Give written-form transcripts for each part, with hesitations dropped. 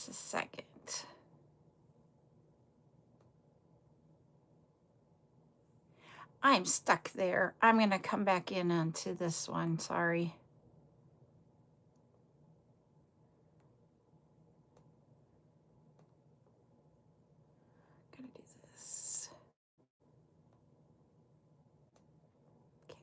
Just a second. I'm stuck there. I'm going to come back in onto this one. Sorry. Gotta do this. Okay.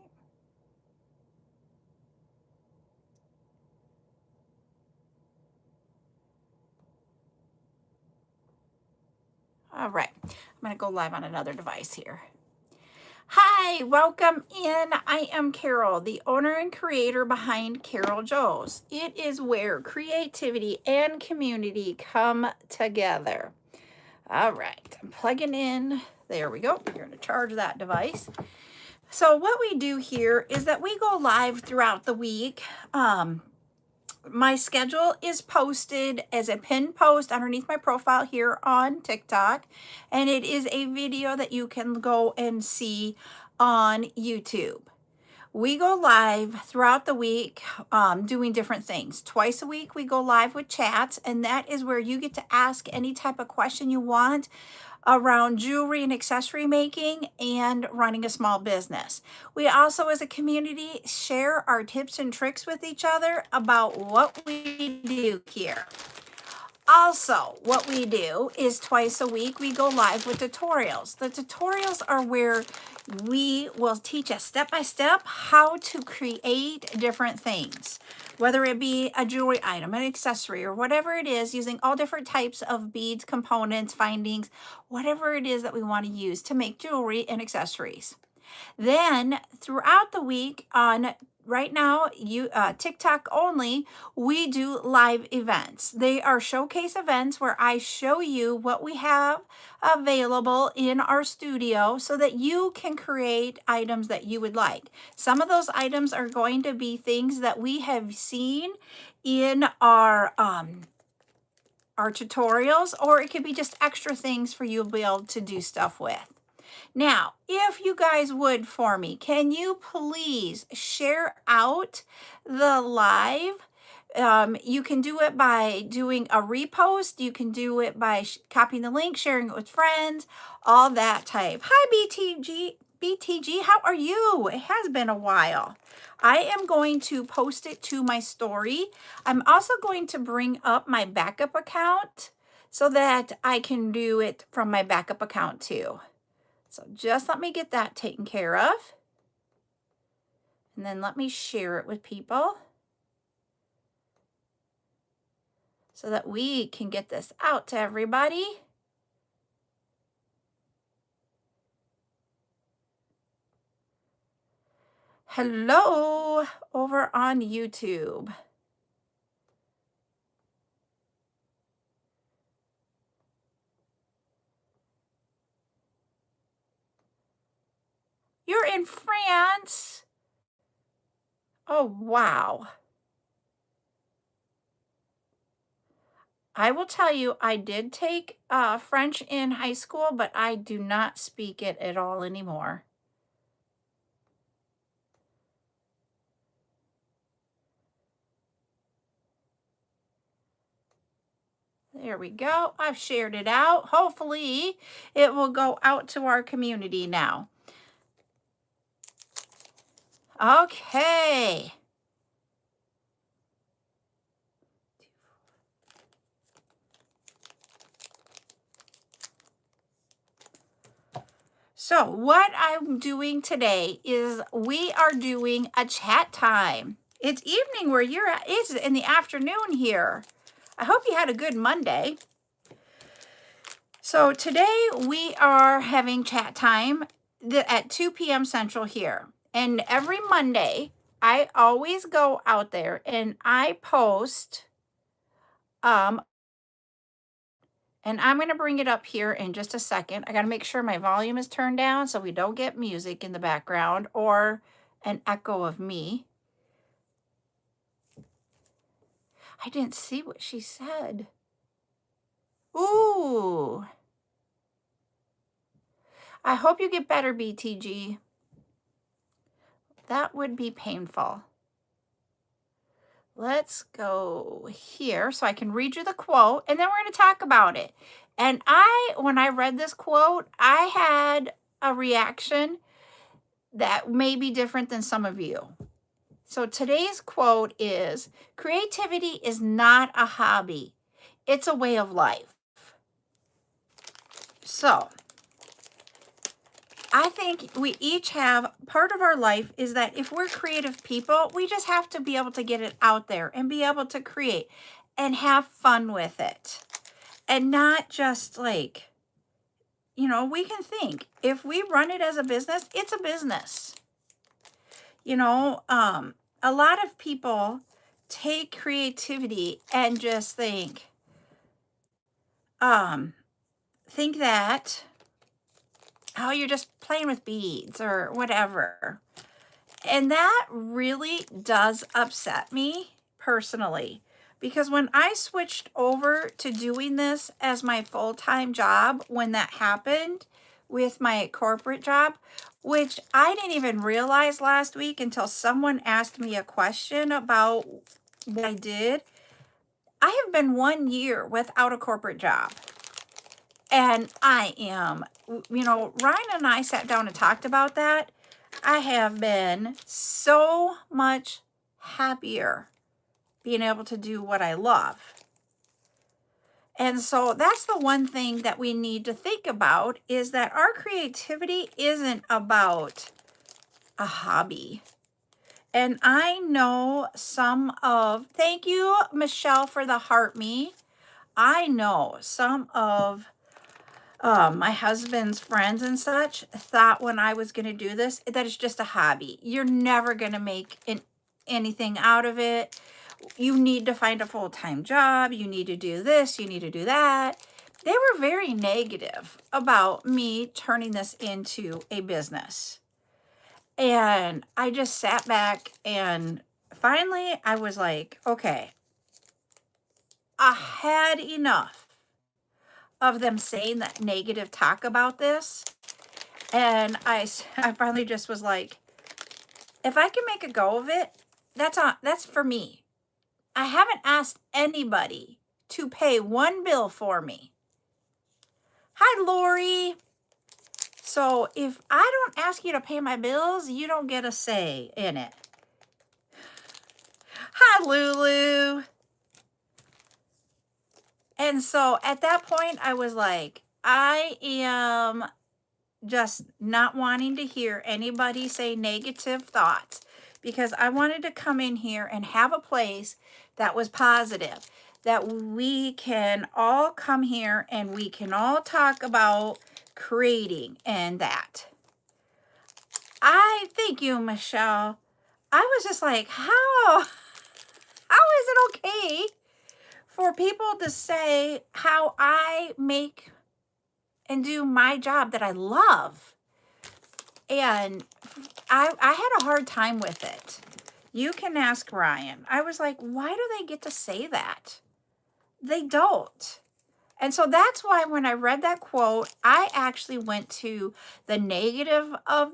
All right. I'm going to go live on another device here. Hi, welcome in. I am Carol, the owner and creator behind CarolJo's. It is where creativity and community come together. All right, I'm plugging in. There we go. We're going to charge that device. So what we do here is that we go live throughout the week. My schedule is posted as a pinned post underneath my profile here on TikTok, and it is a video that you can go and see on YouTube. We go live throughout the week doing different things. Twice a week we go live with chats, and that is where you get to ask any type of question you want around jewelry and accessory making and running a small business. We also, as a community, share our tips and tricks with each other about what we do here. Also, what we do is twice a week, we go live with tutorials. The tutorials are where we will teach us step by step how to create different things, whether it be a jewelry item, an accessory, or whatever it is, using all different types of beads, components, findings, whatever it is that we want to use to make jewelry and accessories. Then throughout the week on right now, TikTok only, we do live events. They are showcase events where I show you what we have available in our studio so that you can create items that you would like. Some of those items are going to be things that we have seen in our tutorials, or it could be just extra things for you to be able to do stuff with. Now, if you guys would for me, can you please share out the live? You can do it by doing a repost. You can do it by copying the link, sharing it with friends, all that type. Hi, BTG, how are you? It has been a while. I am going to post it to my story. I'm also going to bring up my backup account so that I can do it from my backup account too. So just let me get that taken care of. And then let me share it with people so that we can get this out to everybody. Hello over on YouTube. You're in France. Oh, wow. I will tell you, I did take French in high school, but I do not speak it at all anymore. There we go. I've shared it out. Hopefully it will go out to our community now. Okay. So what I'm doing today is we are doing a chat time. It's evening where you're at. It's in the afternoon here. I hope you had a good Monday. So today we are having chat time at 2 p.m. Central here. And every Monday, I always go out there and I post, and I'm going to bring it up here in just a second. I got to make sure my volume is turned down so we don't get music in the background or an echo of me. I didn't see what she said. Ooh. I hope you get better, BTG. That would be painful. let's go here so I can read you the quote, and then we're going to talk about it. And when I read this quote, I had a reaction that may be different than some of you. So today's quote is, creativity is not a hobby. It's a way of life. So I think we each have part of our life is that if we're creative people, we just have to be able to get it out there and be able to create and have fun with it. And not just like, we can think if we run it as a business, it's a business. A lot of people take creativity and just think that, oh, you're just playing with beads or whatever. And that really does upset me personally, because when I switched over to doing this as my full-time job, when that happened with my corporate job, which I didn't even realize last week until someone asked me a question about what I did. I have been 1 year without a corporate job. And I am, Ryan and I sat down and talked about that. I have been so much happier being able to do what I love. And so that's the one thing that we need to think about, is that our creativity isn't about a hobby. And I know thank you, Michelle, for the heart me. I know some of my husband's friends and such thought when I was going to do this, that it's just a hobby. You're never going to make anything out of it. You need to find a full-time job. You need to do this. You need to do that. They were very negative about me turning this into a business. And I just sat back, and finally I was like, okay, I had enough of them saying that negative talk about this. And I finally just was like, if I can make a go of it, that's for me. I haven't asked anybody to pay one bill for me. Hi, Lori. So if I don't ask you to pay my bills, you don't get a say in it. Hi, Lulu. And so at that point, I was like, I am just not wanting to hear anybody say negative thoughts, because I wanted to come in here and have a place that was positive, that we can all come here and we can all talk about creating and that. I thank you, Michelle. I was just like, how is it okay for people to say how I make and do my job that I love? And I had a hard time with it. You can ask Ryan. I was like, why do they get to say that? They don't. And so that's why when I read that quote, I actually went to the negative of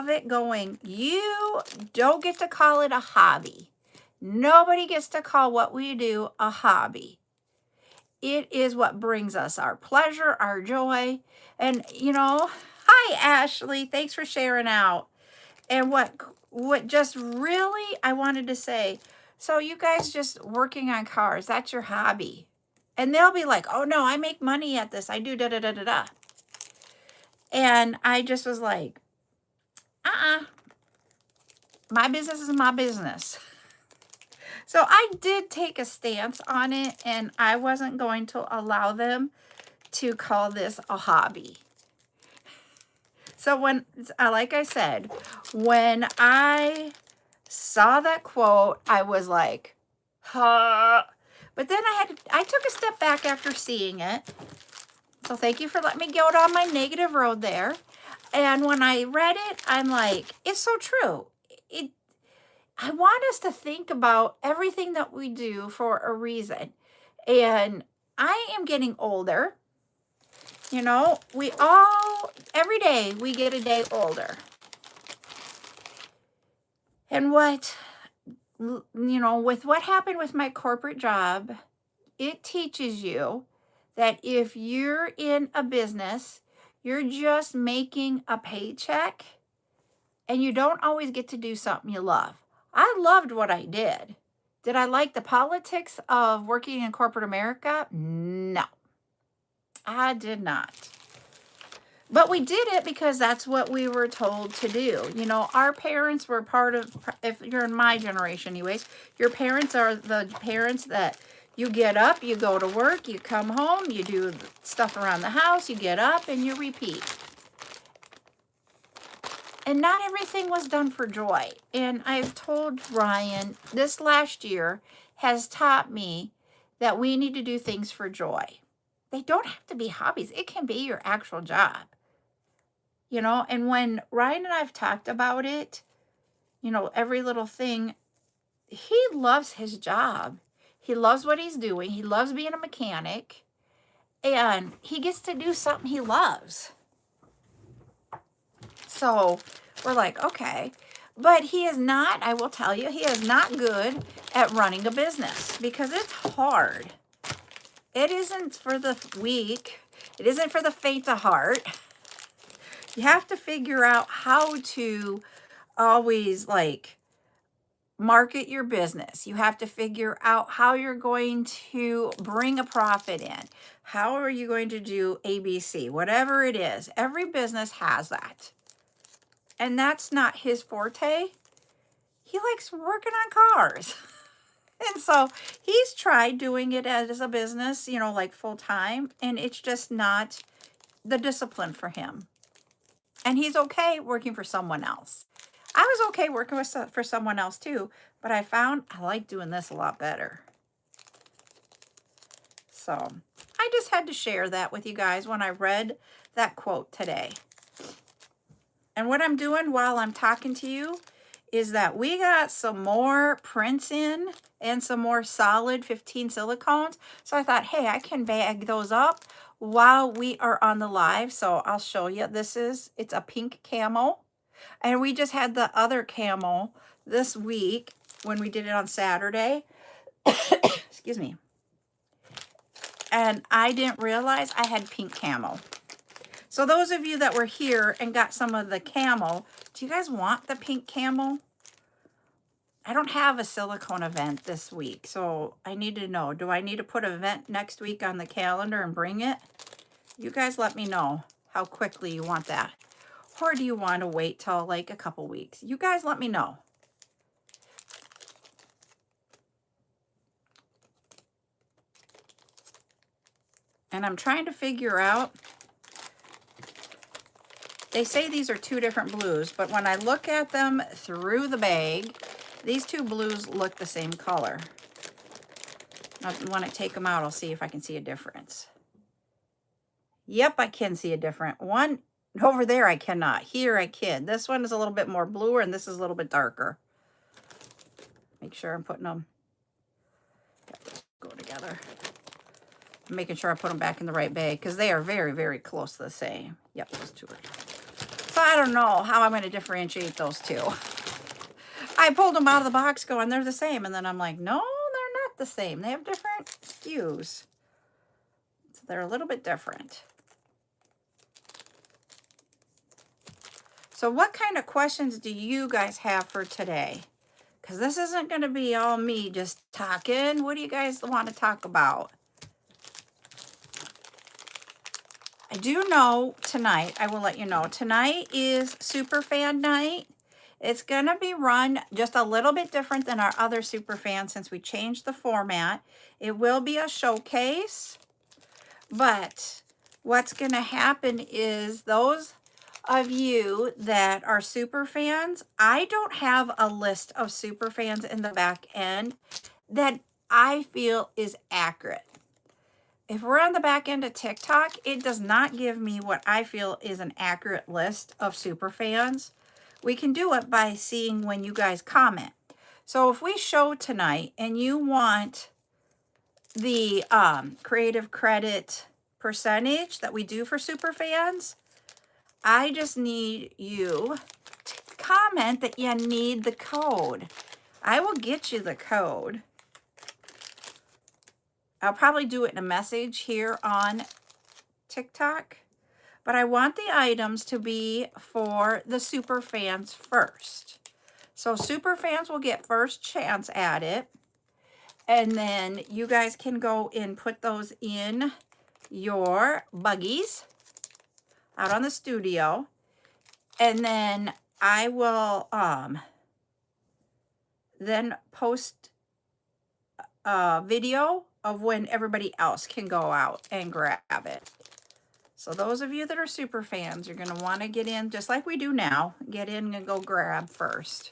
it, going, you don't get to call it a hobby. Nobody gets to call what we do a hobby. It is what brings us our pleasure, our joy. And, hi, Ashley. Thanks for sharing out. And what just really I wanted to say, so you guys just working on cars, that's your hobby. And they'll be like, oh, no, I make money at this. I do da-da-da-da-da. And I just was like, my business is my business. So I did take a stance on it, and I wasn't going to allow them to call this a hobby. So like I said, when I saw that quote, I was like, huh. But then I took a step back after seeing it. So thank you for letting me go down my negative road there. And when I read it, I'm like, it's so true. I want us to think about everything that we do for a reason. And I am getting older. Every day we get a day older. And what You know, with what happened with my corporate job, it teaches you that if you're in a business, you're just making a paycheck and you don't always get to do something you love. I loved what I did. Did I like the politics of working in corporate America? No, I did not. But we did it because that's what we were told to do. You know, our parents were part of, if you're in my generation anyways, your parents are the parents that you get up, you go to work, you come home, you do stuff around the house, you get up and you repeat. And not everything was done for joy. And I've told Ryan, this last year has taught me that we need to do things for joy. They don't have to be hobbies. It can be your actual job. You know, and when Ryan and I've talked about it, you know, every little thing, he loves his job. He loves what he's doing. He loves being a mechanic. And he gets to do something he loves. So we're like, okay. But he is not, I will tell you, he is not good at running a business because it's hard. It isn't for the weak. It isn't for the faint of heart. You have to figure out how to always like market your business. You have to figure out how you're going to bring a profit in. How are you going to do ABC? Whatever it is, every business has that. And that's not his forte. He likes working on cars. And so he's tried doing it as a business, you know, like full time, and it's just not the discipline for him. And he's okay working for someone else. I was okay working for someone else too, but I found I like doing this a lot better. So I just had to share that with you guys when I read that quote today. And what I'm doing while I'm talking to you is that we got some more prints in and some more solid 15 silicones. So I thought, hey, I can bag those up while we are on the live. So I'll show you. It's a pink camo. And we just had the other camo this week when we did it on Saturday. Excuse me. And I didn't realize I had pink camo. So those of you that were here and got some of the camo, do you guys want the pink camo? I don't have a silicone event this week, so I need to know. Do I need to put an event next week on the calendar and bring it? You guys let me know how quickly you want that. Or do you want to wait till like a couple weeks? You guys let me know. And I'm trying to figure out, they say these are two different blues, but when I look at them through the bag, these two blues look the same color. Now, when I take them out, I'll see if I can see a difference. Yep, I can see a different one. Over there, I cannot. Here, I can. This one is a little bit more bluer, and this is a little bit darker. Make sure I'm putting them, go together. I'm making sure I put them back in the right bag, because they are very, very close to the same. Yep, those two are. So I don't know how I'm going to differentiate those two. I pulled them out of the box going, they're the same. And then I'm like, no, they're not the same. They have different SKUs. So they're a little bit different. So what kind of questions do you guys have for today? Because this isn't going to be all me just talking. What do you guys want to talk about? I do know tonight, I will let you know, tonight is Superfan night. It's going to be run just a little bit different than our other Superfan since we changed the format. It will be a showcase, but what's going to happen is those of you that are Superfans, I don't have a list of Superfans in the back end that I feel is accurate. If we're on the back end of TikTok, it does not give me what I feel is an accurate list of Superfans. We can do it by seeing when you guys comment. So if we show tonight and you want the creative credit percentage that we do for Superfans, I just need you to comment that you need the code. I will get you the code. I'll probably do it in a message here on TikTok, but I want the items to be for the super fans first. So super fans will get first chance at it. And then you guys can go and put those in your buggies out on the studio. And then I will then post a video of when everybody else can go out and grab it. So those of you that are super fans, you're going to want to get in just like we do now. Get in and go grab first.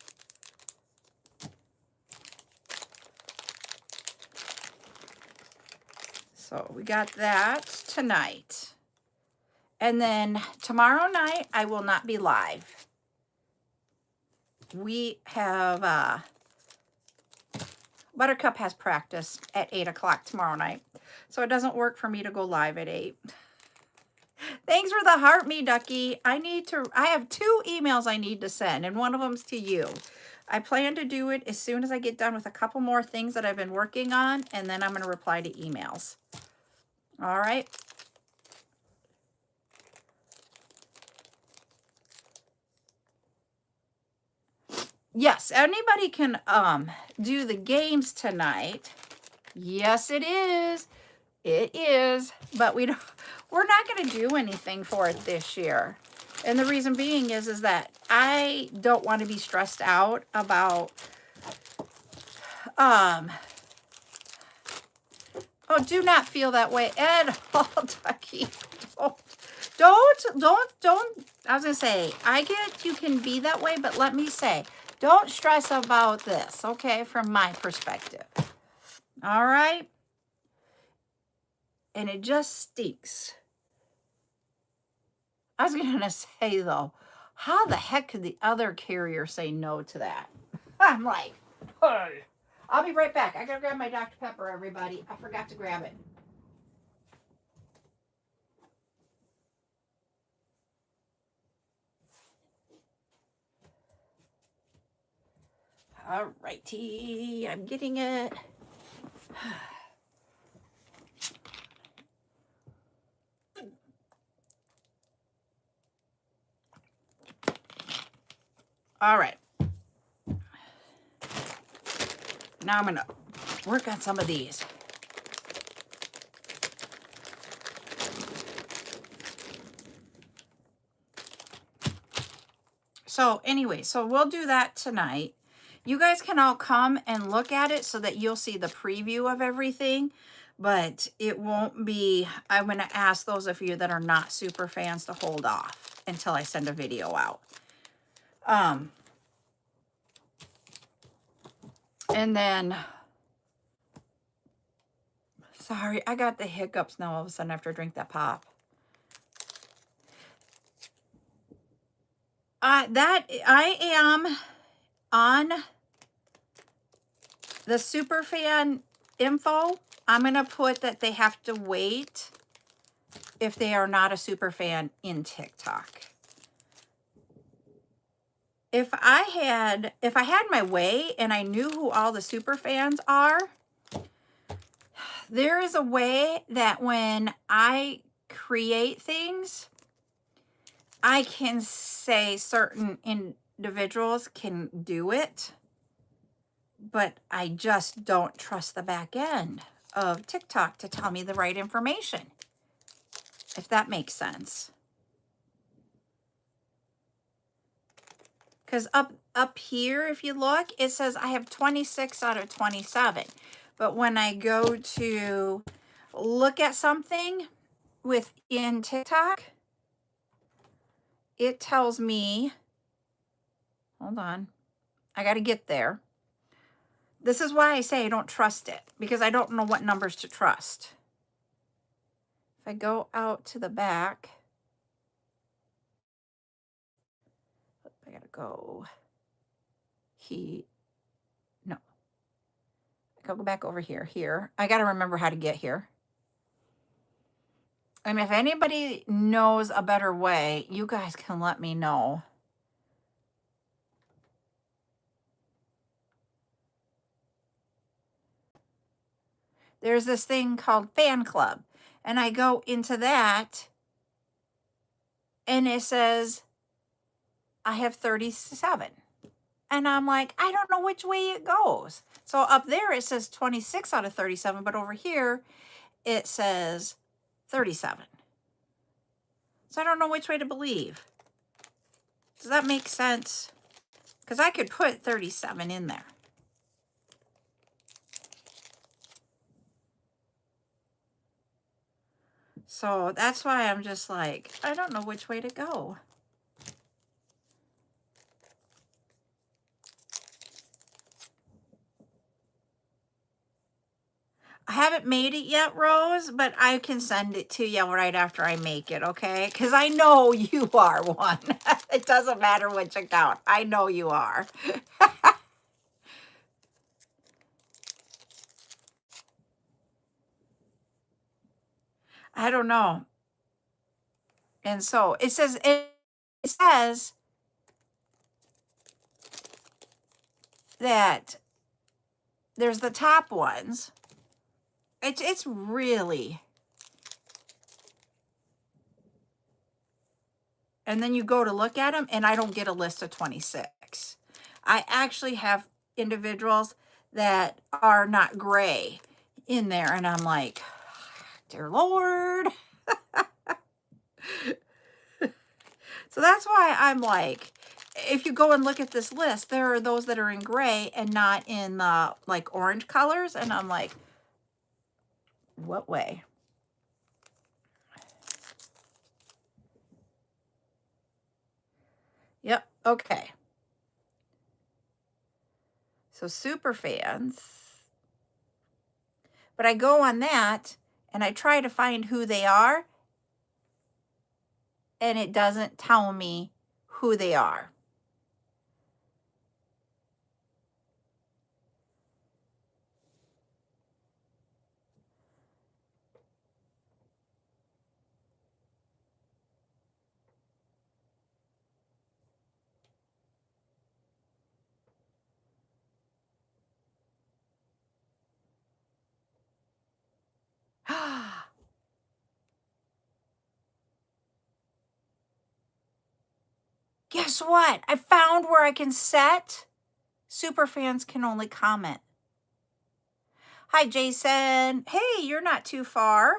So we got that tonight. And then tomorrow night, I will not be live. We have, Buttercup has practice at 8 o'clock tomorrow night. So it doesn't work for me to go live at 8. Thanks for the heart, me ducky. I have 2 emails I need to send, and one of them's to you. I plan to do it as soon as I get done with a couple more things that I've been working on, and then I'm going to reply to emails. All right. Yes, anybody can do the games tonight. Yes, it is. It is, but we're not going to do anything for it this year. And the reason being is that I don't want to be stressed out about oh, do not feel that way at all, Ducky. Don't. I was going to say, I get you can be that way, but let me say, don't stress about this, okay, from my perspective. All right? And it just stinks. I was going to say, though, how the heck could the other carrier say no to that? I'm like, hey. I'll be right back. I got to grab my Dr. Pepper, everybody. I forgot to grab it. All righty. I'm getting it. All right. Now I'm going to work on some of these. So anyway, so we'll do that tonight. You guys can all come and look at it so that you'll see the preview of everything, but it won't be, I'm going to ask those of you that are not super fans to hold off until I send a video out. And then, sorry, I got the hiccups now all of a sudden after I drink that pop. That I am on the superfan info. I'm going to put that they have to wait if they are not a superfan in TikTok. If I had my way and I knew who all the superfans are, there is a way that when I create things, I can say certain individuals can do it, but I just don't trust the back end of TikTok to tell me the right information, if that makes sense. Because up here, if you look, it says I have 26 out of 27. But when I go to look at something within TikTok, it tells me, hold on, I got to get there. This is why I say I don't trust it, because I don't know what numbers to trust. If I go out to the back, I got to go, no. I gotta go back over here. I got to remember how to get here. And if anybody knows a better way, you guys can let me know. there's this thing called fan club. And I go into that and it says I have 37. And I'm like, I don't know which way it goes. So up there it says 26 out of 37, but over here it says 37. So I don't know which way to believe. Does that make sense? Because I could put 37 in there. So that's why I'm just like, I don't know which way to go. I haven't made it yet, Rose, but I can send it to you right after I make it, okay? Because I know you are one. It doesn't matter which account. I know you are. I don't know. And so it says that there's the top ones. It's really, and then you go to look at them and I don't get a list of 26. I actually have individuals that are not gray in there and I'm like, dear Lord. So that's why I'm like, if you go and look at this list, there are those that are in gray and not in the like orange colors. And I'm like, what way? Yep. Okay. So super fans. But I go on that and I try to find who they are. And it doesn't tell me who they are. Guess what? I found where I can set super fans can only comment. Hi, Jason. Hey, you're not too far.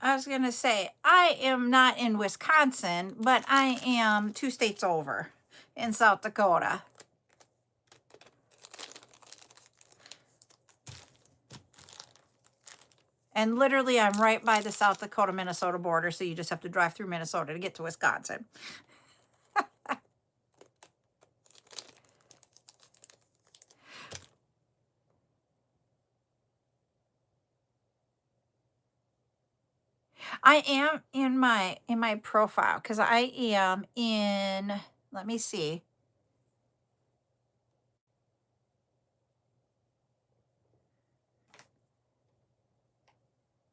I was going to say, I am not in Wisconsin, but I am 2 states over in South Dakota. And literally, I'm right by the South Dakota-Minnesota border, so you just have to drive through Minnesota to get to Wisconsin. I am in my profile because I am in, let me see.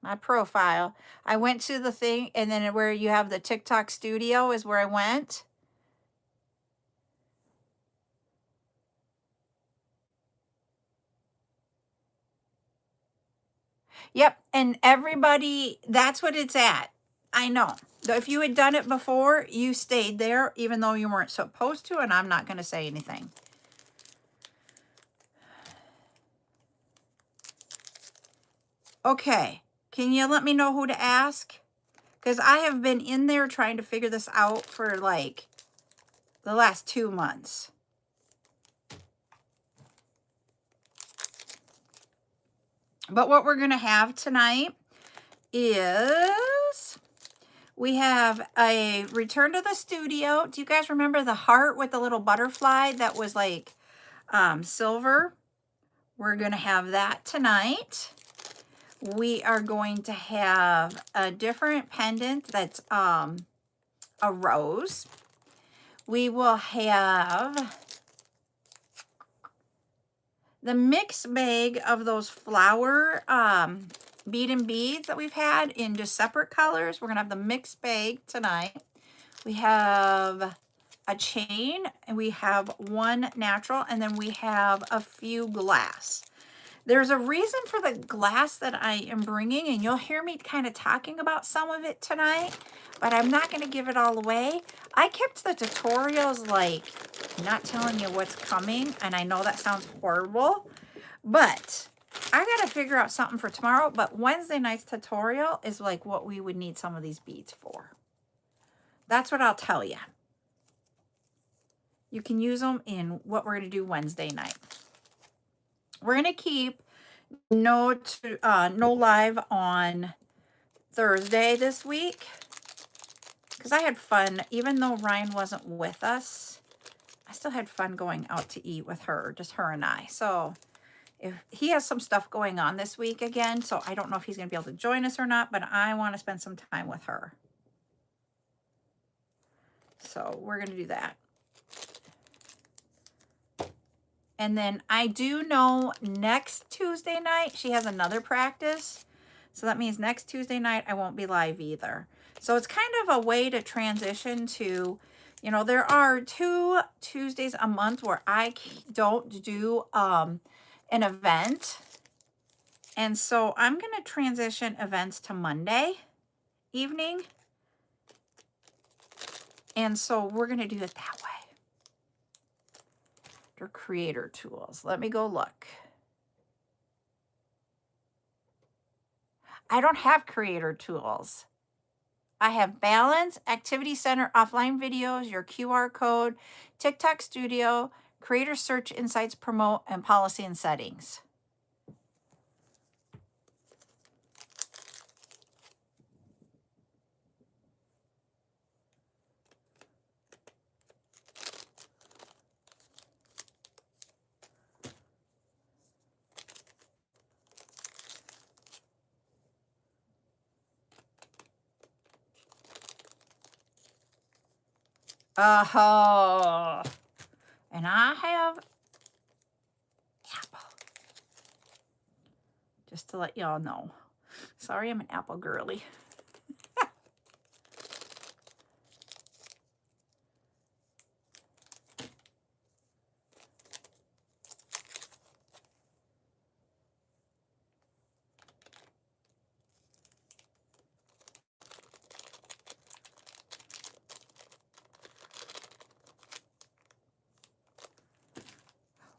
My profile. I went to the thing and then where you have the TikTok studio is where I went. Yep. And everybody, that's what it's at. I know. If you had done it before, you stayed there, even though you weren't supposed to, and I'm not going to say anything. Okay. Can you let me know who to ask? Because I have been in there trying to figure this out for like the last 2 months. But what we're going to have tonight is we have a return to the studio. Do you guys remember the heart with the little butterfly that was like silver? We're going to have that tonight. We are going to have a different pendant that's a rose. We will have the mix bag of those flower bead and beads that we've had in just separate colors. We're going to have the mixed bag tonight. We have a chain, and we have one natural, and then we have a few glass. There's a reason for the glass that I am bringing, and you'll hear me kind of talking about some of it tonight, but I'm not going to give it all away. I kept the tutorials like not telling you what's coming, and I know that sounds horrible, but I got to figure out something for tomorrow. But Wednesday night's tutorial is like what we would need some of these beads for. That's what I'll tell you. You can use them in what we're going to do Wednesday night. We're going to keep no live on Thursday this week because I had fun. Even though Ryan wasn't with us, I still had fun going out to eat with her, just her and I. So if he has some stuff going on this week again, so I don't know if he's going to be able to join us or not, but I want to spend some time with her. So we're going to do that. And then I do know next Tuesday night, she has another practice. So that means next Tuesday night, I won't be live either. So it's kind of a way to transition to, you know, there are 2 Tuesdays a month where I don't do an event. And so I'm going to transition events to Monday evening. And so we're going to do it that way. Or creator tools. Let me go look. I don't have creator tools. I have Balance, Activity Center, offline videos, your QR code, TikTok Studio, Creator Search, Insights, Promote, and Policy and Settings. Oh, and I have Apple. Just to let y'all know. Sorry, I'm an Apple girly.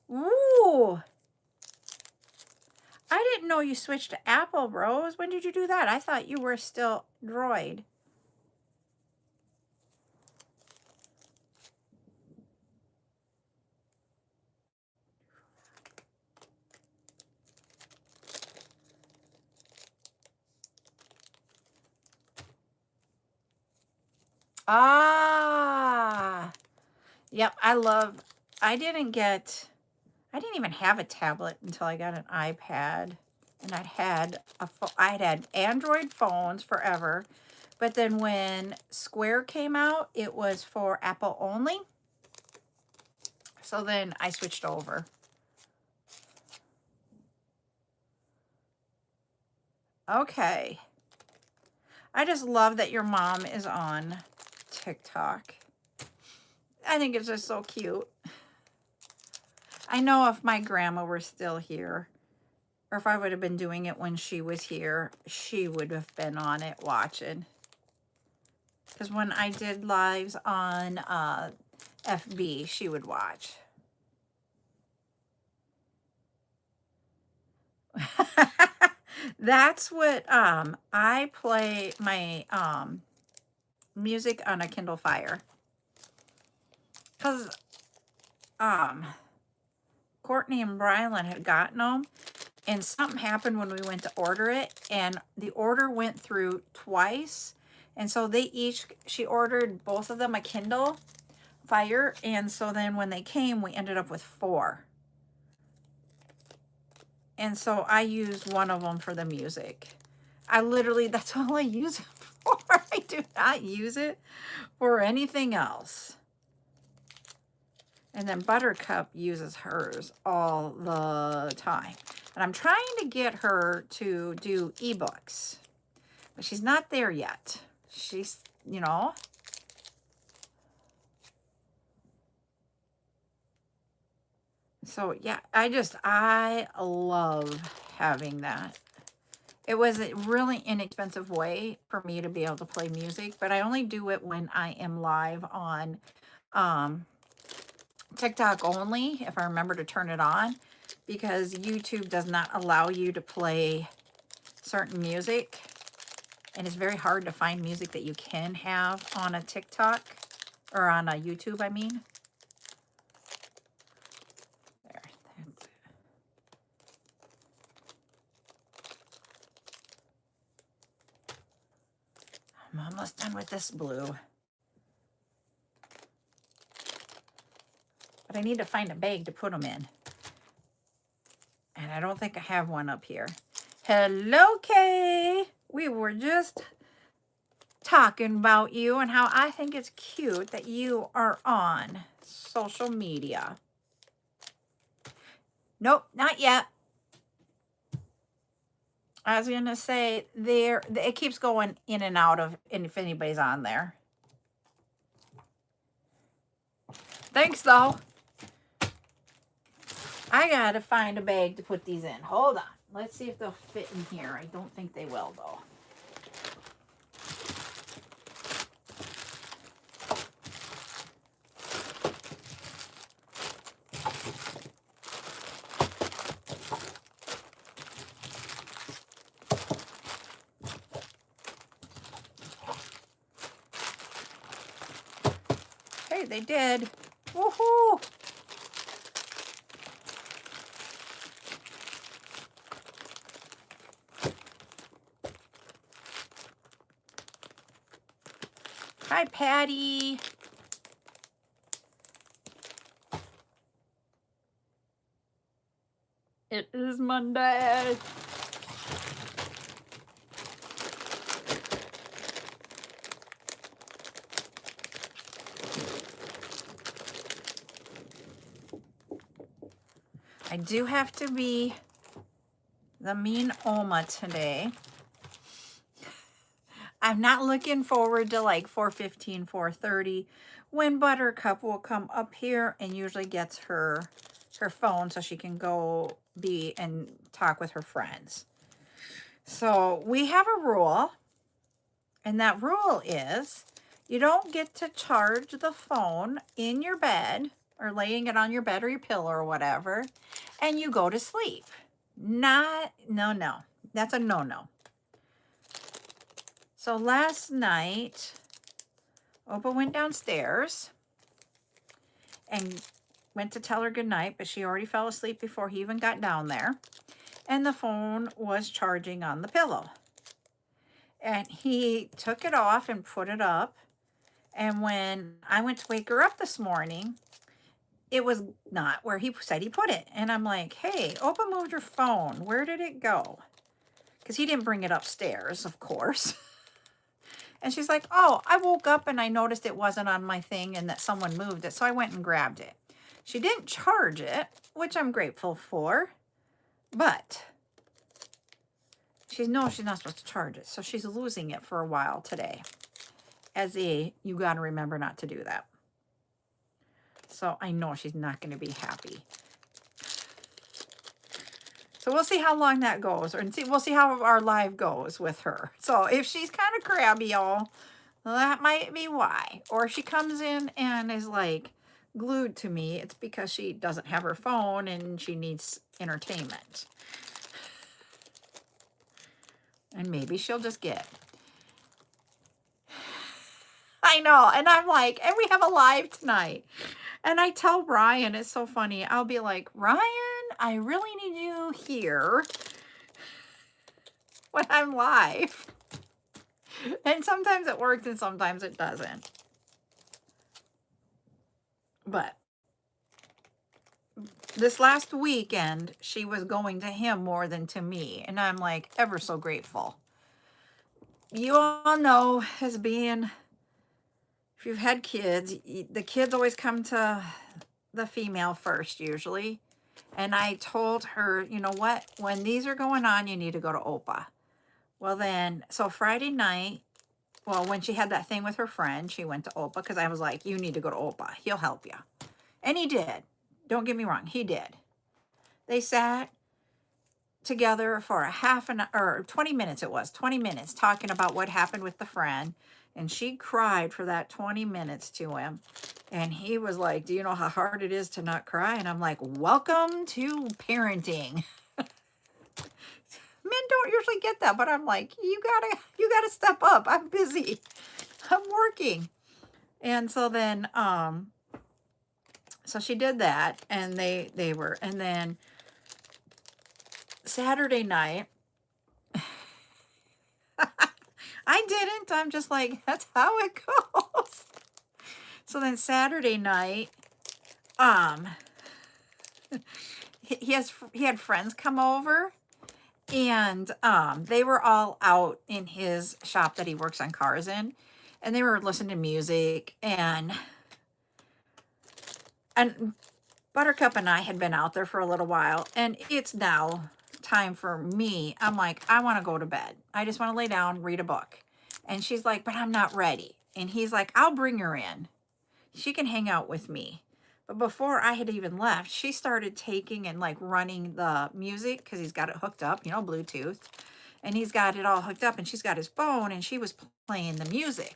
Ooh. I didn't know you switched to Apple, Rose. When did you do that? I thought you were still Droid. Ah. Yep, I didn't even have a tablet until I got an iPad, and I'd had Android phones forever, but then when Square came out, it was for Apple only. So then I switched over. Okay. I just love that your mom is on TikTok. I think it's just so cute. I know if my grandma were still here, or if I would have been doing it when she was here, she would have been on it watching. Because when I did lives on FB, she would watch. That's what I play my music on a Kindle Fire. Because Courtney and Brylan had gotten them, and something happened when we went to order it, and the order went through twice, and so she ordered both of them a Kindle Fire, and so then when they came, we ended up with 4. And so I used one of them for the music. That's all I use it for. I do not use it for anything else. And then Buttercup uses hers all the time. And I'm trying to get her to do ebooks, but she's not there yet. She's, you know. So yeah, I love having that. It was a really inexpensive way for me to be able to play music, but I only do it when I am live on um, TikTok only, if I remember to turn it on, because YouTube does not allow you to play certain music. And it's very hard to find music that you can have on a TikTok or on a YouTube, I mean. There, that's it. I'm almost done with this blue. But I need to find a bag to put them in. And I don't think I have one up here. Hello, Kay. We were just talking about you and how I think it's cute that you are on social media. Nope, not yet. I was going to say it keeps going in and out of if anybody's on there. Thanks, though. I got to find a bag to put these in. Hold on. Let's see if they'll fit in here. I don't think they will, though. Hey, they did. Woohoo! Hi, Patty. It is Monday. I do have to be the mean Oma today. I'm not looking forward to like 4:15, 4:30 when Buttercup will come up here and usually gets her phone so she can go be and talk with her friends. So we have a rule, and that rule is you don't get to charge the phone in your bed or laying it on your bed or your pillow or whatever, and you go to sleep. No. That's a no. So last night, Opa went downstairs and went to tell her goodnight, but she already fell asleep before he even got down there. And the phone was charging on the pillow. And he took it off and put it up. And when I went to wake her up this morning, it was not where he said he put it. And I'm like, hey, Opa moved your phone. Where did it go? Because he didn't bring it upstairs, of course. And she's like, oh, I woke up and I noticed it wasn't on my thing and that someone moved it. So I went and grabbed it. She didn't charge it, which I'm grateful for. But she's not supposed to charge it. So she's losing it for a while today. You got to remember not to do that. So I know she's not going to be happy. So we'll see how long that goes, we'll see how our live goes with her. So if she's kind of crabby, y'all, that might be why. Or if she comes in and is like glued to me, it's because she doesn't have her phone and she needs entertainment. And maybe she'll just get. I know, and I'm like, and we have a live tonight. And I tell Ryan, it's so funny. I'll be like, Ryan, I really need you here when I'm live. And sometimes it works and sometimes it doesn't. But this last weekend, she was going to him more than to me. And I'm like ever so grateful. You all know, as being, if you've had kids, the kids always come to the female first usually. And I told her, you know what, when these are going on, you need to go to Opa. Well then, so Friday night, when she had that thing with her friend, she went to Opa because I was like, you need to go to Opa. He'll help you. And he did. Don't get me wrong, he did. They sat together for a half an hour, or 20 minutes it was, 20 minutes talking about what happened with the friend. And she cried for that 20 minutes to him. And he was like, do you know how hard it is to not cry? And I'm like, welcome to parenting. Men don't usually get that, but I'm like, you gotta step up. I'm busy. I'm working. And so then, so she did that, and they were, and then Saturday night, I didn't. I'm just like, that's how it goes. So then Saturday night, he had friends come over, and they were all out in his shop that he works on cars in, and they were listening to music, and Buttercup and I had been out there for a little while, and it's now time for me. I'm like, I want to go to bed. I just want to lay down, read a book. And she's like, but I'm not ready. And he's like, I'll bring her in. She can hang out with me. But before I had even left, she started taking and like running the music, because he's got it hooked up, you know, Bluetooth. And he's got it all hooked up, and she's got his phone, and she was playing the music.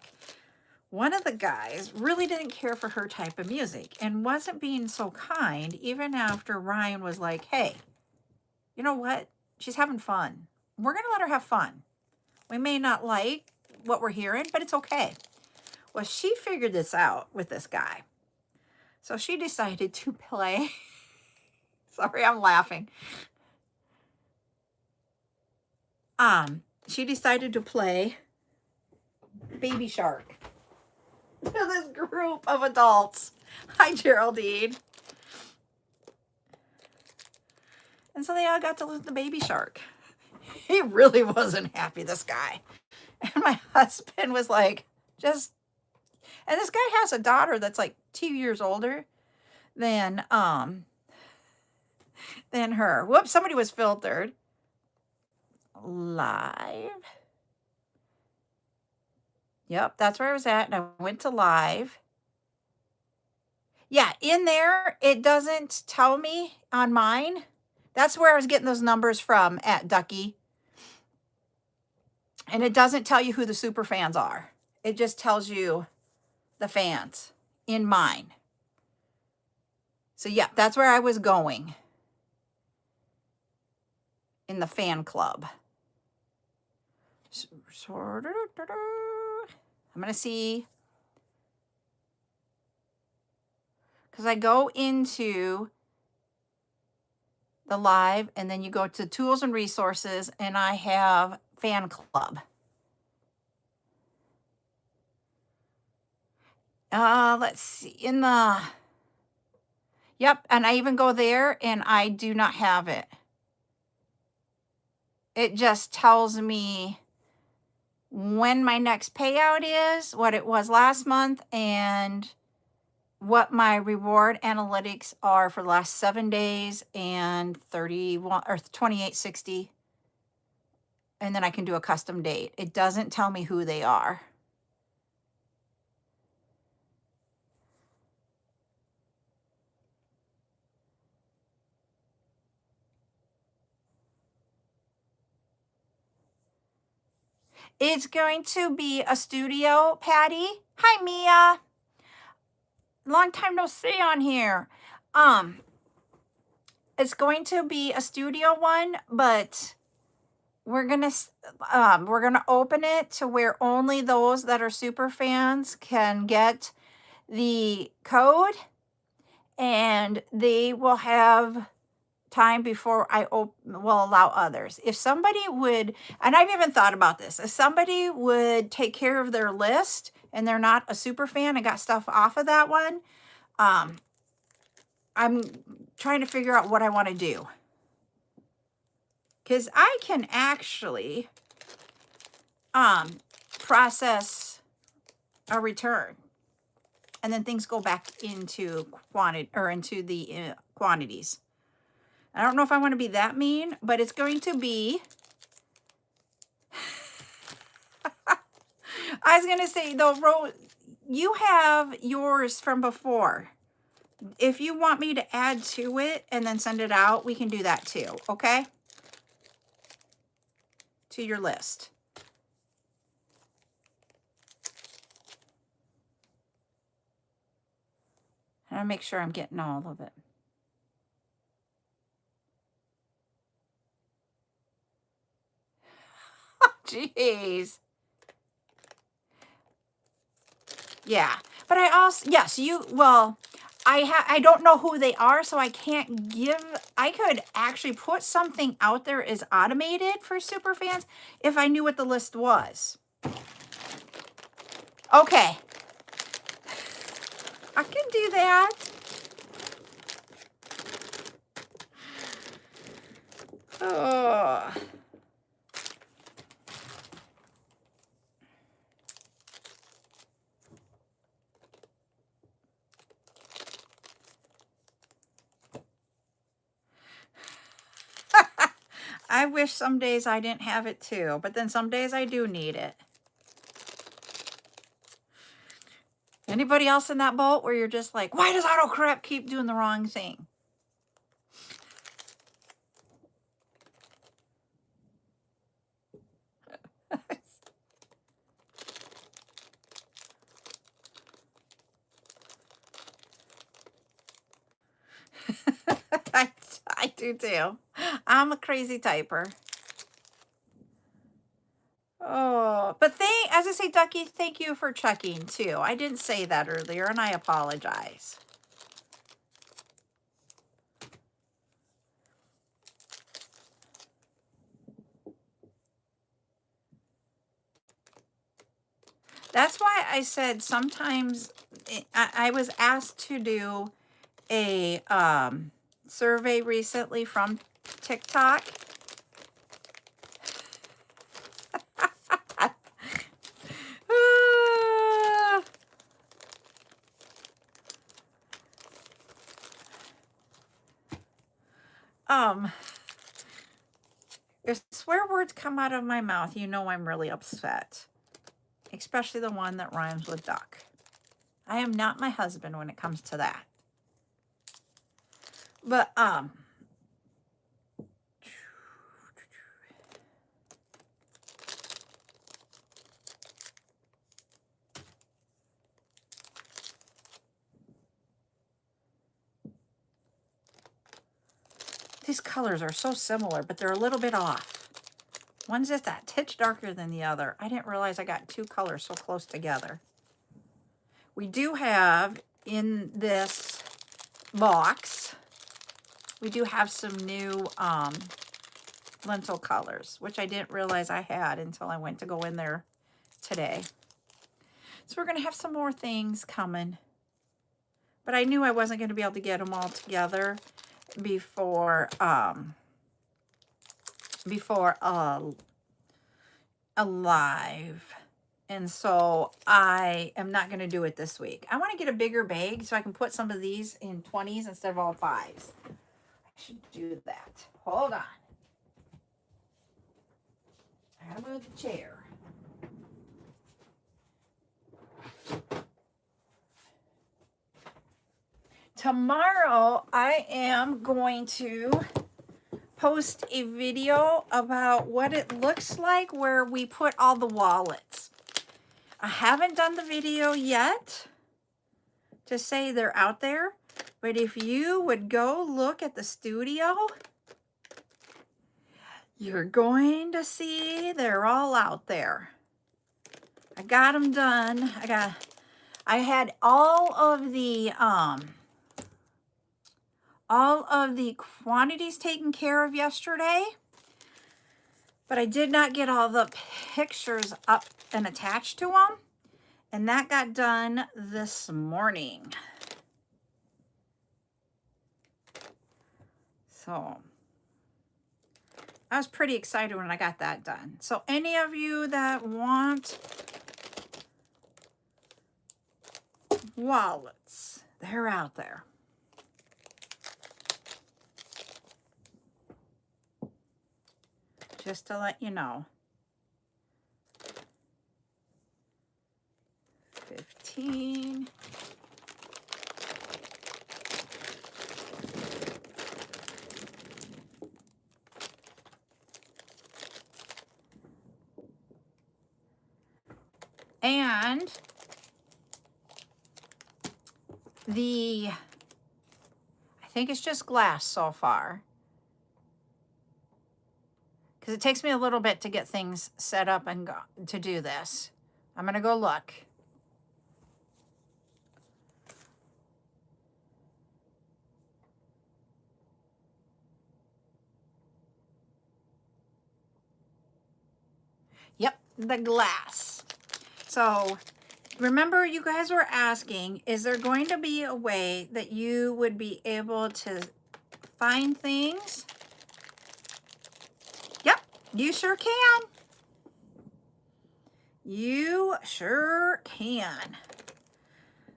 One of the guys really didn't care for her type of music and wasn't being so kind, even after Ryan was like, hey, you know what? She's having fun. We're going to let her have fun. We may not like what we're hearing, but it's okay. Well, she figured this out with this guy. So she decided to play. Sorry, I'm laughing. She decided to play Baby Shark to this group of adults. Hi, Geraldine. And so they all got to listen to Baby Shark. He really wasn't happy, this guy. And my husband was like, and this guy has a daughter that's like 2 years older than her. Whoops, somebody was filtered. Live. Yep, that's where I was at, and I went to live. Yeah, in there, it doesn't tell me on mine. That's where I was getting those numbers from at Ducky. And it doesn't tell you who the super fans are. It just tells you the fans in mine. So yeah, that's where I was going. In the fan club. I'm going to see. Because I go into the live, and then you go to tools and resources, and I have fan club. Let's see, yep, and I even go there, and I do not have it. It just tells me when my next payout is, what it was last month, and what my reward analytics are for the last 7 days and 31 or 2860. And then I can do a custom date. It doesn't tell me who they are. It's going to be a studio, Patty. Hi, Mia. Long time no see on here. It's going to be a studio one, but we're gonna open it to where only those that are super fans can get the code, and they will have time before I will allow others. If somebody would, and I've even thought about this, if somebody would take care of their list and they're not a super fan and got stuff off of that one, I'm trying to figure out what I want to do. Because I can actually process a return, and then things go back into quantity or into the quantities. I don't know if I want to be that mean, but it's going to be. I was going to say though, Rose, you have yours from before. If you want me to add to it and then send it out, we can do that too, okay? To your list. And I'll make sure I'm getting all of it. Jeez. Yeah. But I also, yes, well, I don't know who they are, so I can't give, I could actually put something out there as automated for super fans if I knew what the list was. Okay. I can do that. Oh. I wish some days I didn't have it too, but then some days I do need it. Anybody else in that boat where you're just like, why does autocorrect keep doing the wrong thing? I do too. I'm a crazy typer. Oh, but as I say, Ducky, thank you for checking too. I didn't say that earlier and I apologize. That's why I said sometimes I was asked to do a survey recently from TikTok. If swear words come out of my mouth, you know I'm really upset. Especially the one that rhymes with duck. I am not my husband when it comes to that. But, these colors are so similar, but they're a little bit off. One's just that titch darker than the other. I didn't realize I got two colors so close together. We do have in this box, we do have some new lentil colors, which I didn't realize I had until I went to go in there today. So we're going to have some more things coming. But I knew I wasn't going to be able to get them all together before a live. And so I am not going to do it this week. I want to get a bigger bag so I can put some of these in 20s instead of all 5s. I should do that. Hold on. I gotta move the chair. Tomorrow I am going to post a video about what it looks like where we put all the wallets. I haven't done the video yet to say they're out there, but if you would go look at the studio, you're going to see they're all out there. I got them done. I had all of the quantities taken care of yesterday, but I did not get all the pictures up and attached to them, and that got done this morning. So I was pretty excited when I got that done. So any of you that want wallets, they're out there. Just to let you know. 15. And I think it's just glass so far, because it takes me a little bit to get things set up and go to do this. I'm going to go look. Yep, the glass. So remember, you guys were asking, is there going to be a way that you would be able to find things? Yep, you sure can. You sure can.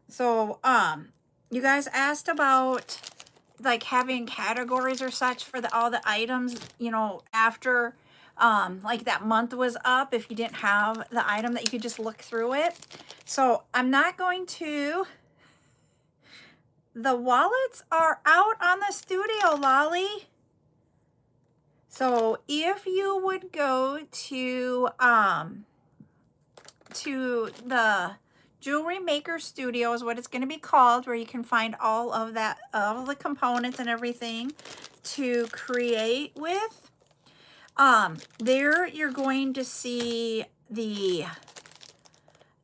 So, you guys asked about like having categories or such for all the items, you know, after like that month was up, if you didn't have the item, that you could just look through it. So I'm not going to. The wallets are out on the studio, Lolly. So if you would go to the Jewelry Maker Studio is what it's going to be called, where you can find all of that, all the components and everything to create with. There you're going to see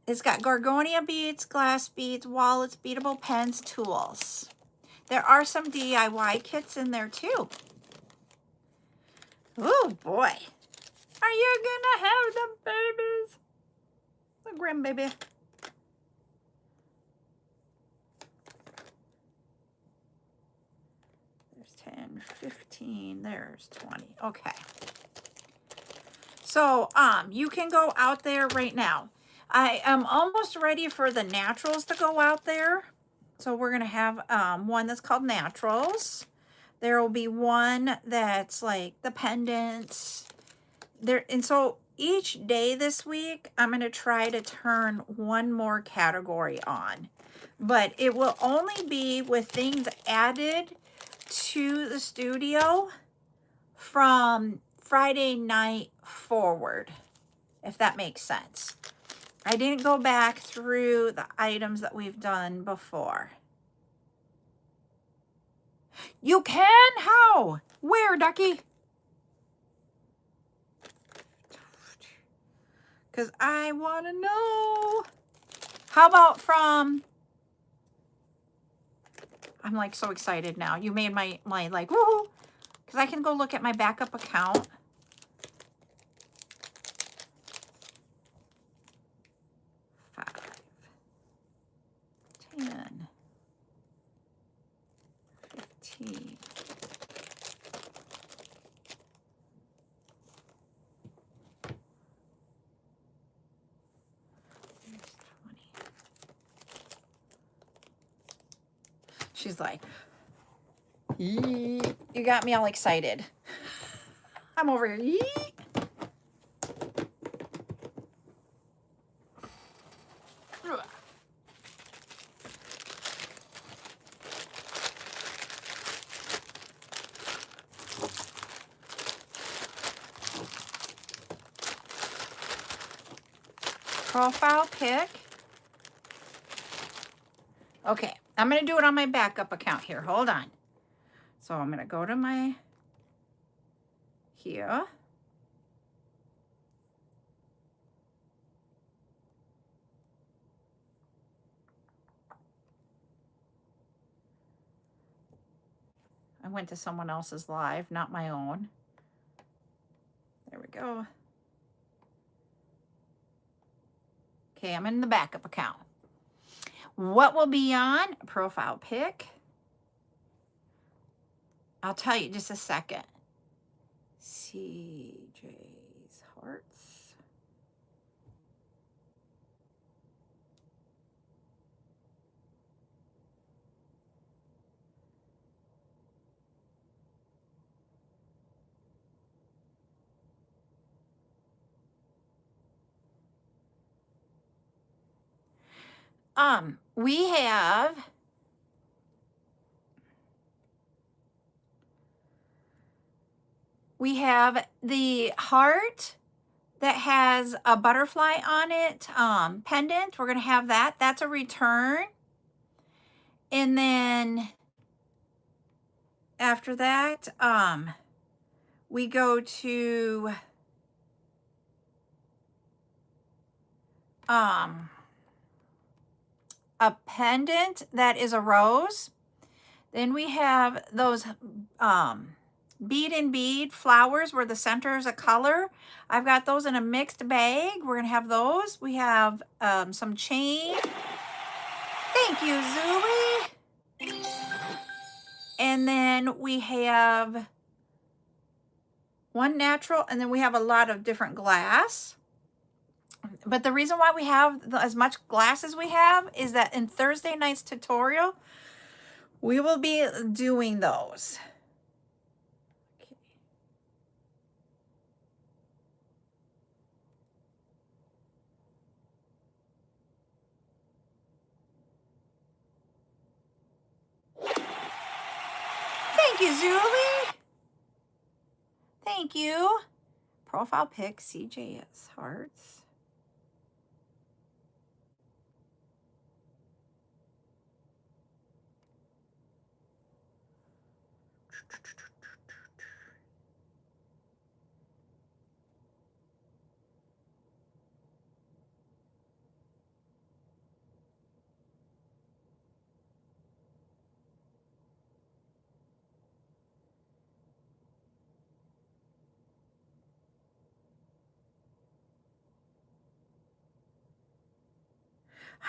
it's got Gorgonia beads, glass beads, wallets, beadable pens, tools. There are some DIY kits in there too. Oh boy. Are you gonna have the babies? The grandbaby. There's 10, 15, there's 20. Okay. So, you can go out there right now. I am almost ready for the naturals to go out there. So we're going to have one that's called Naturals. There will be one that's like the pendants. And so each day this week, I'm going to try to turn one more category on. But it will only be with things added to the studio from Friday night forward, if that makes sense. I didn't go back through the items that we've done before. You can? How? Where, Ducky? Because I want to know. How about from... I'm like so excited now. You made my like, woohoo. Because I can go look at my backup account. She's like, you got me all excited. I'm over here. Profile pic. Okay, I'm going to do it on my backup account here. Hold on. So I'm going to go to my here. I went to someone else's live, not my own. There we go. Okay, I'm in the backup account. What will be on? Profile pic. I'll tell you just a second. CJ's hearts. We have the heart, that has a butterfly on it, pendant. We're going to have that. That's a return. And then after that, we go to a pendant that is a rose. Then we have those bead and bead flowers where the center is a color. I've got those in a mixed bag. We're gonna have those. We have some chain. Thank you, Zuli. And then we have one natural, and then we have a lot of different glass. But the reason why we have as much glass as we have is that in Thursday night's tutorial, we will be doing those. Okay. Thank you, Zuli. Thank you. Profile pic, CJS Hearts.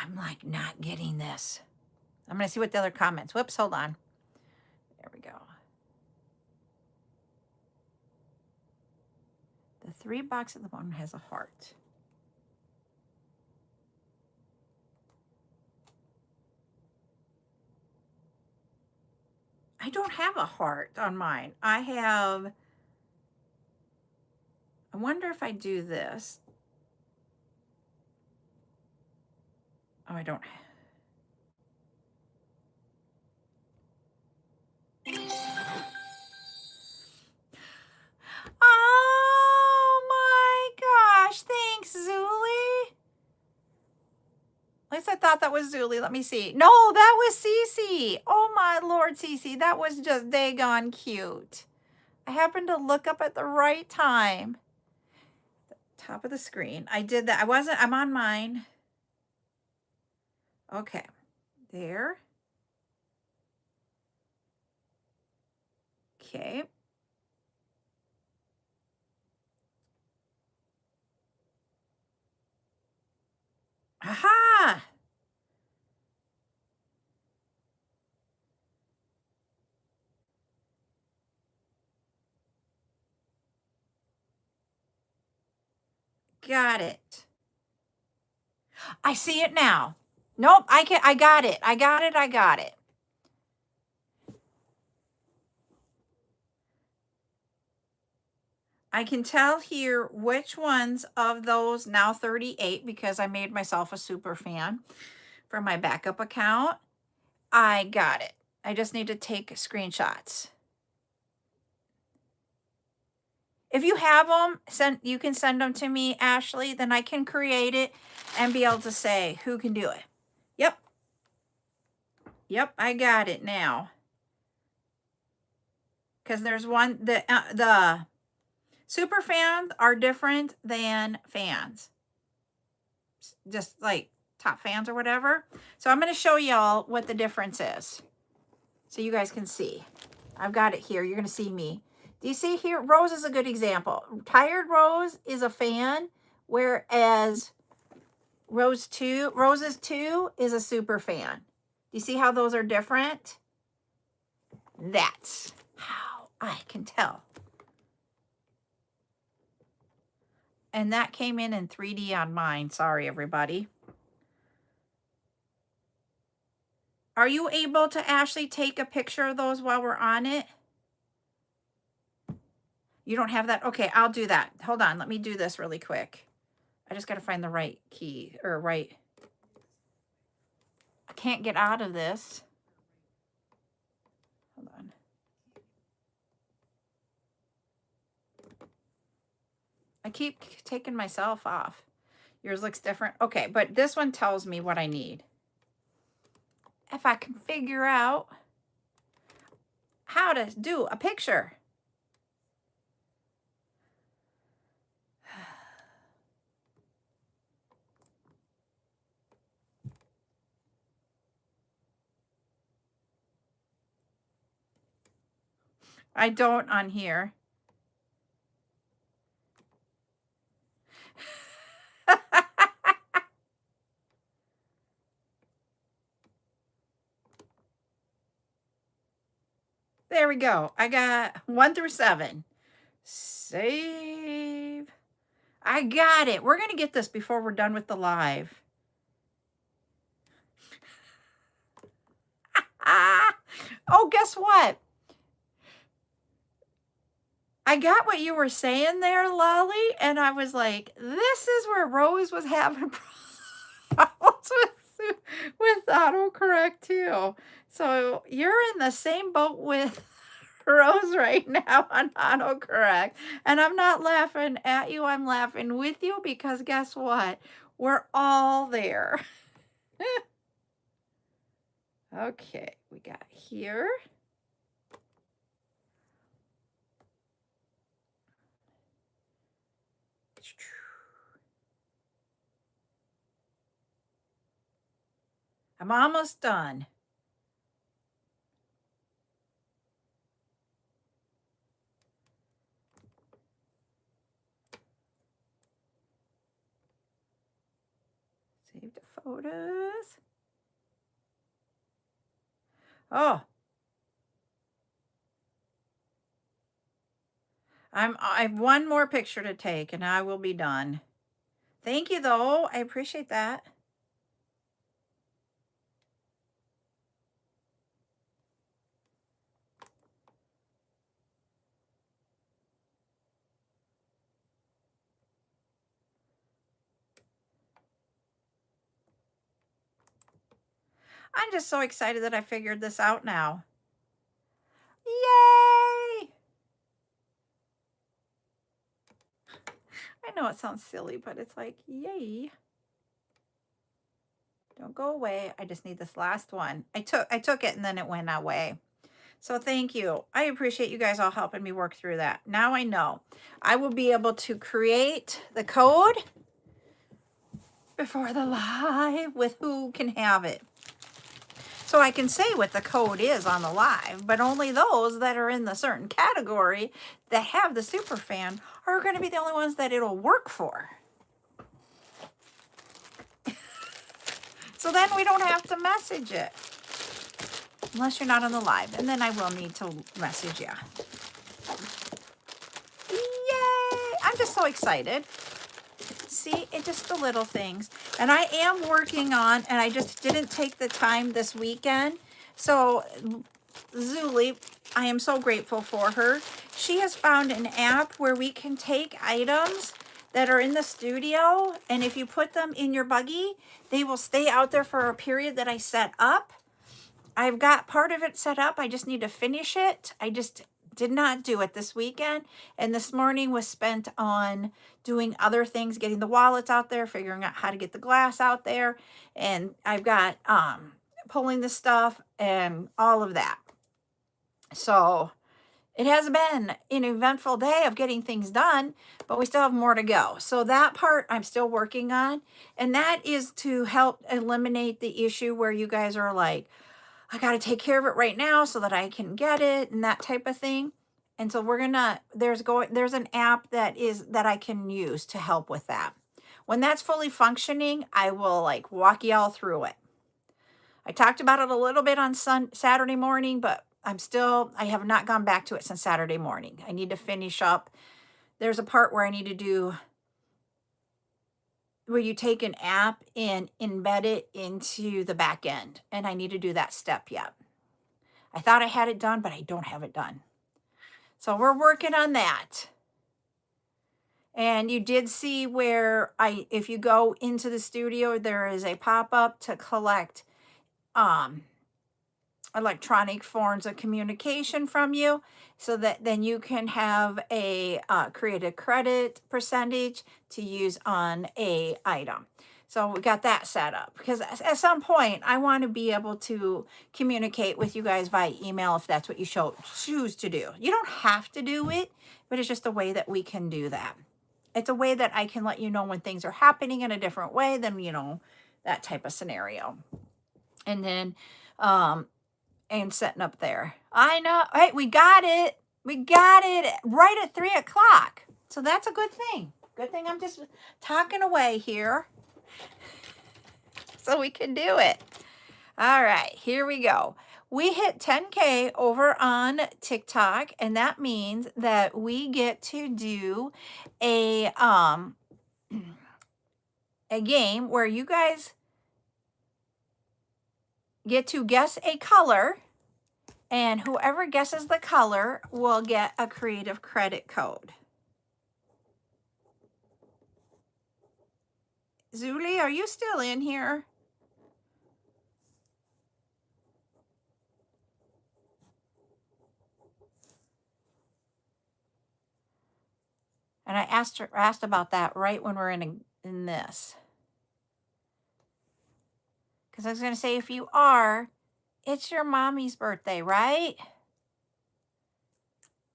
I'm like not getting this. I'm going to see what the other comments. Whoops, hold on. There we go. The 3 box at the bottom has a heart. I don't have a heart on mine. I wonder if I do this. Oh, I don't. Oh my gosh. Thanks, Zuli. At least I thought that was Zuli. Let me see. No, that was Cece. Oh my Lord, Cece. That was just daggone cute. I happened to look up at the right time. Top of the screen. I did that. I'm on mine. Okay. There. Okay. Aha! Got it. I see it now. Nope, I got it. I got it. I got it. I can tell here which ones of those, now 38, because I made myself a super fan for my backup account. I got it. I just need to take screenshots. If you have them, you can send them to me, Ashley. Then I can create it and be able to say who can do it. Yep. Yep, I got it now. Because there's one, the super fans are different than fans. Just like top fans or whatever. So I'm going to show y'all what the difference is. So you guys can see. I've got it here. You're going to see me. Do you see here? Rose is a good example. Tired Rose is a fan, whereas Roses 2 is a super fan. Do you see how those are different? That's how I can tell. And that came in 3D on mine. Sorry, everybody. Are you able to actually take a picture of those while we're on it? You don't have that? Okay, I'll do that. Hold on. Let me do this really quick. I just got to find the right key or right. I can't get out of this. Hold on. I keep taking myself off. Yours looks different. Okay, but this one tells me what I need. If I can figure out how to do a picture. I don't on here. There we go. I got 1 through 7. Save. I got it. We're going to get this before we're done with the live. Oh, guess what? I got what you were saying there, Lolly, and I was like, this is where Rose was having problems with autocorrect too. So you're in the same boat with Rose right now on autocorrect. And I'm not laughing at you, I'm laughing with you because guess what? We're all there. Okay, we got here. I'm almost done. Save the photos. Oh, I have one more picture to take and I will be done. Thank you though. I appreciate that. I'm just so excited that I figured this out now. Yay! I know it sounds silly, but it's like, yay. Don't go away. I just need this last one. I took it and then it went away. So thank you. I appreciate you guys all helping me work through that. Now I know. I will be able to create the code before the live with who can have it. So I can say what the code is on the live, but only those that are in the certain category that have the super fan are going to be the only ones that it'll work for. So then we don't have to message it. Unless you're not on the live. And then I will need to message you. Yay! I'm just so excited. See, it's just the little things. And I am working on, and I just didn't take the time this weekend. So Zuli, I am so grateful for her. She has found an app where we can take items that are in the studio, and if you put them in your buggy, they will stay out there for a period that I set up. I've got part of it set up. I just need to finish it. I just did not do it this weekend. And this morning was spent on doing other things, getting the wallets out there, figuring out how to get the glass out there. And I've got pulling the stuff and all of that. So it has been an eventful day of getting things done, but we still have more to go. So that part I'm still working on. And that is to help eliminate the issue where you guys are like, I got to take care of it right now so that I can get it and that type of thing. And so we're gonna, there's an app that I can use to help with that. When that's fully functioning, I will like walk y'all through it. I talked about it a little bit on Saturday morning, but I have not gone back to it since Saturday morning. I need to finish up. There's a part where I need to do, where you take an app and embed it into the back end. And I need to do that step yet. I thought I had it done, but I don't have it done. So we're working on that. And you did see where if you go into the studio, there is a pop-up to collect electronic forms of communication from you, so that then you can have a created credit percentage to use on a item. So we got that set up, because at some point I want to be able to communicate with you guys via email if that's what you choose to do. You don't have to do it, but it's just a way that we can do that. It's a way that I can let you know when things are happening in a different way than, that type of scenario. And then, and setting up there. I know. Hey, we got it. We got it right at 3 o'clock. So that's a good thing. Good thing I'm just talking away here so we can do it. All right, here we go. We hit 10K over on TikTok, and that means that we get to do a game where you guys get to guess a color, and whoever guesses the color will get a creative credit code. Zuli, are you still in here? And I asked about that right when we're in this. Because I was going to say, if you are, it's your mommy's birthday, right?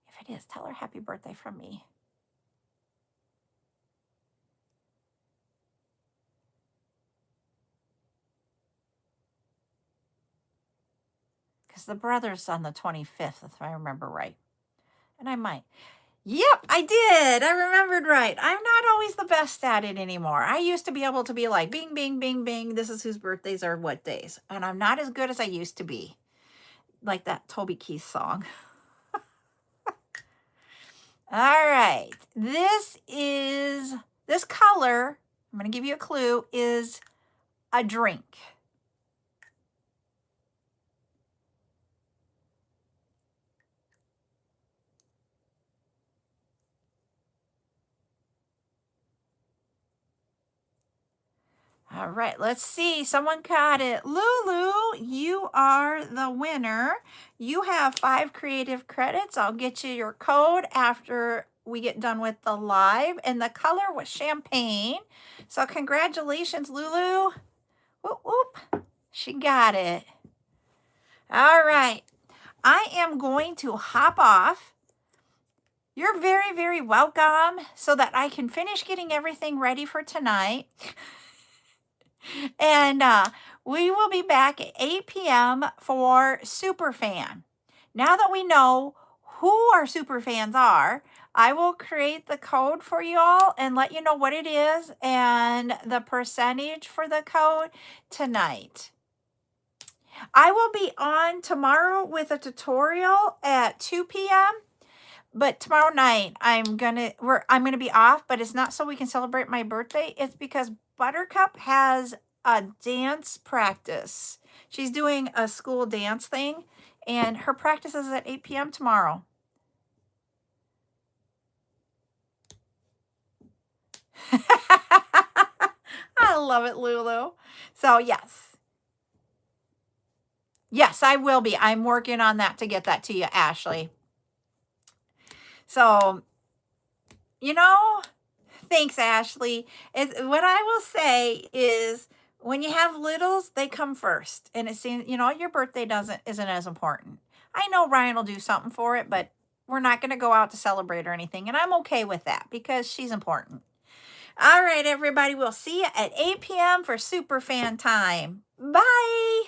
If it is, tell her happy birthday from me. Because the brother's on the 25th, if I remember right. And I might. Yep, I did. I remembered right. I'm not always the best at it anymore. I used to be able to be like, bing, bing, bing, bing. This is whose birthdays are what days. And I'm not as good as I used to be. Like that Toby Keith song. All right. This color, I'm going to give you a clue, is a drink. All right, let's see. Someone got it. Lulu, you are the winner. You have 5 creative credits. I'll get you your code after we get done with the live. And the color was champagne. So congratulations, Lulu. Whoop, whoop. She got it. All right. I am going to hop off. You're very, very welcome, so that I can finish getting everything ready for tonight. And we will be back at 8 p.m. for Superfan. Now that we know who our Superfans are, I will create the code for you all and let you know what it is and the percentage for the code tonight. I will be on tomorrow with a tutorial at 2 p.m. But tomorrow night I'm gonna be off, but it's not so we can celebrate my birthday. It's because Buttercup has a dance practice. She's doing a school dance thing, and her practice is at 8 p.m. tomorrow. I love it, Lulu. So yes. Yes, I will be. I'm working on that to get that to you, Ashley. So, thanks, Ashley. What I will say is, when you have littles, they come first. And it seems, your birthday isn't as important. I know Ryan will do something for it, but we're not going to go out to celebrate or anything. And I'm okay with that because she's important. All right, everybody. We'll see you at 8 p.m. for Superfan time. Bye.